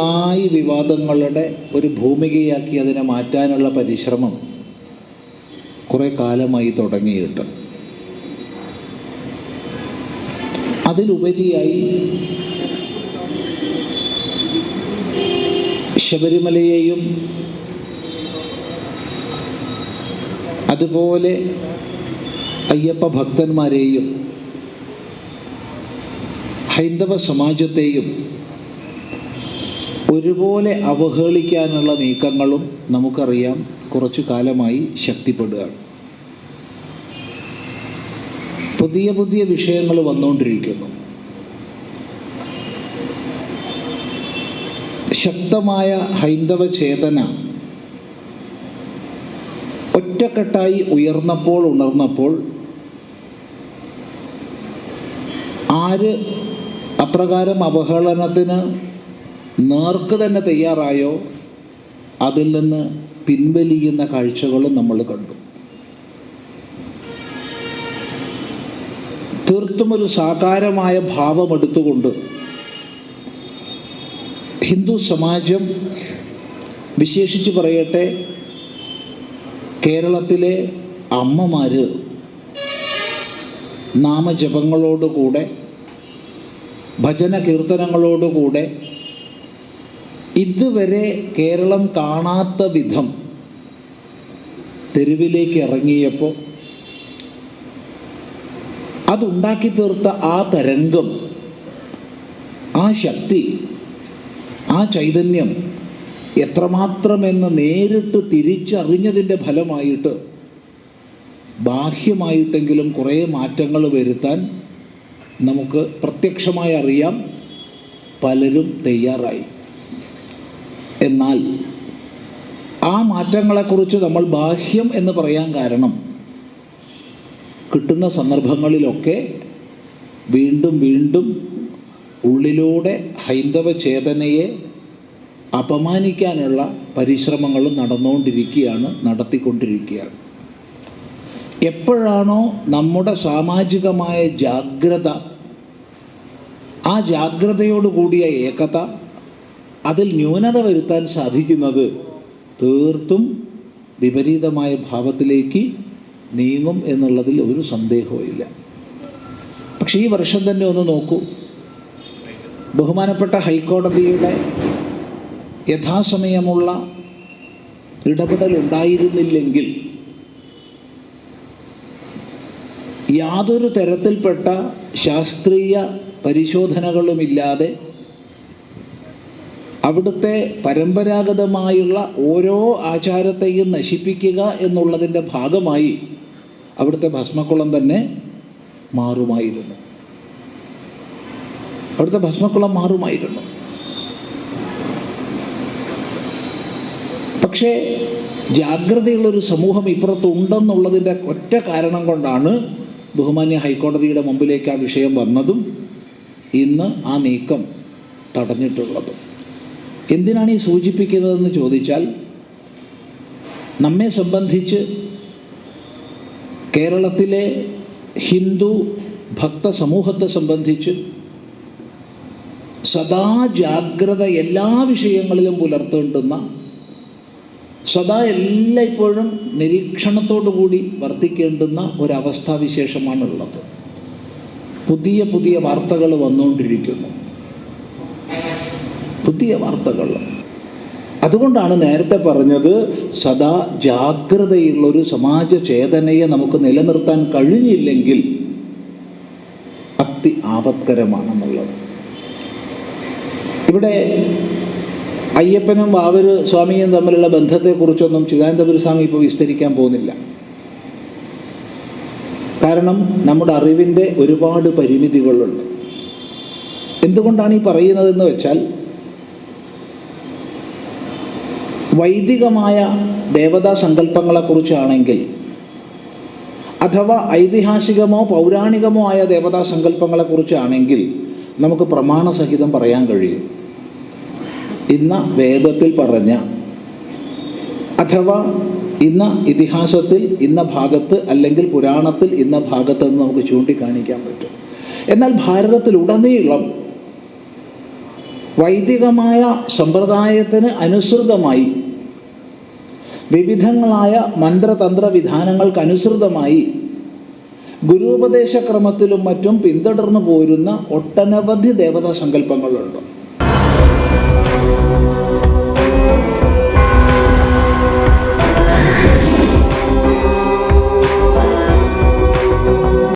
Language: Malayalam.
നന്നായി വിവാദങ്ങളുടെ ഒരു ഭൂമികയാക്കി അതിനെ മാറ്റാനുള്ള പരിശ്രമം കുറെ കാലമായി തുടങ്ങിയിട്ട്, അതിലുപരിയായി ശബരിമലയെയും അതുപോലെ അയ്യപ്പ ഭക്തന്മാരെയും ഹൈന്ദവ സമാജത്തെയും ഒരുപോലെ അവഹേളിക്കാനുള്ള നീക്കങ്ങളും നമുക്കറിയാം കുറച്ചു കാലമായി ശക്തിപ്പെടുകയാണ്. പുതിയ പുതിയ വിഷയങ്ങൾ വന്നുകൊണ്ടിരിക്കുന്നു. ശക്തമായ ഹൈന്ദവ ചേതന ഒറ്റക്കെട്ടായി ഉണർന്നപ്പോൾ ആര് അപ്രകാരം അവഹേളനത്തിന് നേർക്ക് തന്നെ തയ്യാറായോ അതിൽ നിന്ന് പിൻവലിയുന്ന കാഴ്ചകളും നമ്മൾ കണ്ടു. തീർത്തും ഒരു സാകാരമായ ഭാവമെടുത്തുകൊണ്ട് ഹിന്ദു സമാജം, വിശേഷിച്ച് പറയട്ടെ കേരളത്തിലെ അമ്മമാര്, നാമജപങ്ങളോടുകൂടെ ഭജന കീർത്തനങ്ങളോടുകൂടെ ഇതുവരെ കേരളം കാണാത്ത വിധം തെരുവിലേക്ക് ഇറങ്ങിയപ്പോൾ അതുണ്ടാക്കി തീർത്ത ആ തരംഗം, ആ ശക്തി, ആ ചൈതന്യം എത്രമാത്രമെന്ന് നേരിട്ട് തിരിച്ചറിഞ്ഞതിൻ്റെ ഫലമായിട്ട് ബാഹ്യമായിട്ടെങ്കിലും കുറേ മാറ്റങ്ങൾ വരുത്താൻ നമുക്ക് പ്രത്യക്ഷമായി അറിയാം. പലരും തയ്യാറായി. എന്നാൽ ആ മാറ്റങ്ങളെക്കുറിച്ച് നമ്മൾ ബാഹ്യം എന്ന് പറയാൻ കാരണം കിട്ടുന്ന സന്ദർഭങ്ങളിലൊക്കെ വീണ്ടും വീണ്ടും ഉള്ളിലൂടെ ഹൈന്ദവ ചേതനയെ അപമാനിക്കാനുള്ള പരിശ്രമങ്ങളും നടത്തിക്കൊണ്ടിരിക്കുകയാണ്. എപ്പോഴാണോ നമ്മുടെ സാമാജികമായ ജാഗ്രത, ആ ജാഗ്രതയോടുകൂടിയ ഏകത, അതിൽ ന്യൂനത വരുത്താൻ സാധിക്കുന്നത്, തീർത്തും വിപരീതമായ ഭാവത്തിലേക്ക് നീങ്ങും എന്നുള്ളതിൽ ഒരു സന്ദേഹവുമില്ല. പക്ഷേ ഈ വർഷം തന്നെ ഒന്ന് നോക്കൂ, ബഹുമാനപ്പെട്ട ഹൈക്കോടതിയുടെ യഥാസമയമുള്ള ഇടപെടൽ ഉണ്ടായിരുന്നില്ലെങ്കിൽ യാതൊരു തരത്തിൽപ്പെട്ട ശാസ്ത്രീയ പരിശോധനകളുമില്ലാതെ അവിടുത്തെ പരമ്പരാഗതമായുള്ള ഓരോ ആചാരത്തെയും നശിപ്പിക്കുക എന്നുള്ളതിൻ്റെ ഭാഗമായി അവിടുത്തെ ഭസ്മക്കുളം തന്നെ മാറുമായിരുന്നു. അവിടുത്തെ ഭസ്മക്കുളം മാറുമായിരുന്നു. പക്ഷേ ജാഗ്രതയുള്ളൊരു സമൂഹം ഇപ്പുറത്തുണ്ടെന്നുള്ളതിൻ്റെ ഒറ്റ കാരണം കൊണ്ടാണ് ബഹുമാന്യ ഹൈക്കോടതിയുടെ മുമ്പിലേക്ക് ആ വിഷയം വന്നതും ഇന്ന് ആ നീക്കം തടഞ്ഞിട്ടുള്ളതും. എന്തിനാണ് ഈ സൂചിപ്പിക്കുന്നതെന്ന് ചോദിച്ചാൽ, നമ്മെ സംബന്ധിച്ച് കേരളത്തിലെ ഹിന്ദു ഭക്ത സമൂഹത്തെ സംബന്ധിച്ച് സദാ ജാഗ്രത എല്ലാ വിഷയങ്ങളിലും പുലർത്തേണ്ടുന്ന, സദാ എല്ലായ്പ്പോഴും നിരീക്ഷണത്തോടുകൂടി വർത്തിക്കേണ്ടുന്ന ഒരവസ്ഥാവിശേഷമാണുള്ളത്. പുതിയ പുതിയ വാർത്തകൾ വന്നുകൊണ്ടിരിക്കുന്നു, പുതിയ വാർത്തകൾ. അതുകൊണ്ടാണ് നേരത്തെ പറഞ്ഞത്, സദാ ജാഗ്രതയുള്ളൊരു സമാജ ചേതനയെ നമുക്ക് നിലനിർത്താൻ കഴിഞ്ഞില്ലെങ്കിൽ അതി ആപത്കരമാണെന്നുള്ളത്. ഇവിടെ അയ്യപ്പനും വാവര് സ്വാമിയും തമ്മിലുള്ള ബന്ധത്തെക്കുറിച്ചൊന്നും ചിദാനന്ദപുരി സ്വാമി ഇപ്പോൾ വിസ്തരിക്കാൻ പോകുന്നില്ല. കാരണം നമ്മുടെ അറിവിൻ്റെ ഒരുപാട് പരിമിതികളുണ്ട്. എന്തുകൊണ്ടാണ് ഈ പറയുന്നതെന്ന് വെച്ചാൽ, വൈദികമായ ദേവതാ സങ്കല്പങ്ങളെക്കുറിച്ചാണെങ്കിൽ, അഥവാ ഐതിഹാസികമോ പൗരാണികമോ ആയ ദേവതാ സങ്കല്പങ്ങളെക്കുറിച്ചാണെങ്കിൽ നമുക്ക് പ്രമാണസഹിതം പറയാൻ കഴിയും. ഇന്ന വേദത്തിൽ പറഞ്ഞ, അഥവാ ഇന്ന ഇതിഹാസത്തിൽ ഇന്ന ഭാഗത്ത് അല്ലെങ്കിൽ പുരാണത്തിൽ ഇന്ന ഭാഗത്ത് നിന്ന് നമുക്ക് ചൂണ്ടിക്കാണിക്കാൻ പറ്റും. എന്നാൽ ഭാരതത്തിലുടനീളം വൈദികമായ സമ്പ്രദായത്തിന് അനുസൃതമായി, വിവിധങ്ങളായ മന്ത്രതന്ത്ര വിധാനങ്ങൾക്ക് അനുസൃതമായി ഗുരുപദേശക്രമത്തിലും മറ്റും പിന്തുടർന്നു പോരുന്ന ഒട്ടനവധി ദേവതാ സങ്കല്പങ്ങളുണ്ട്.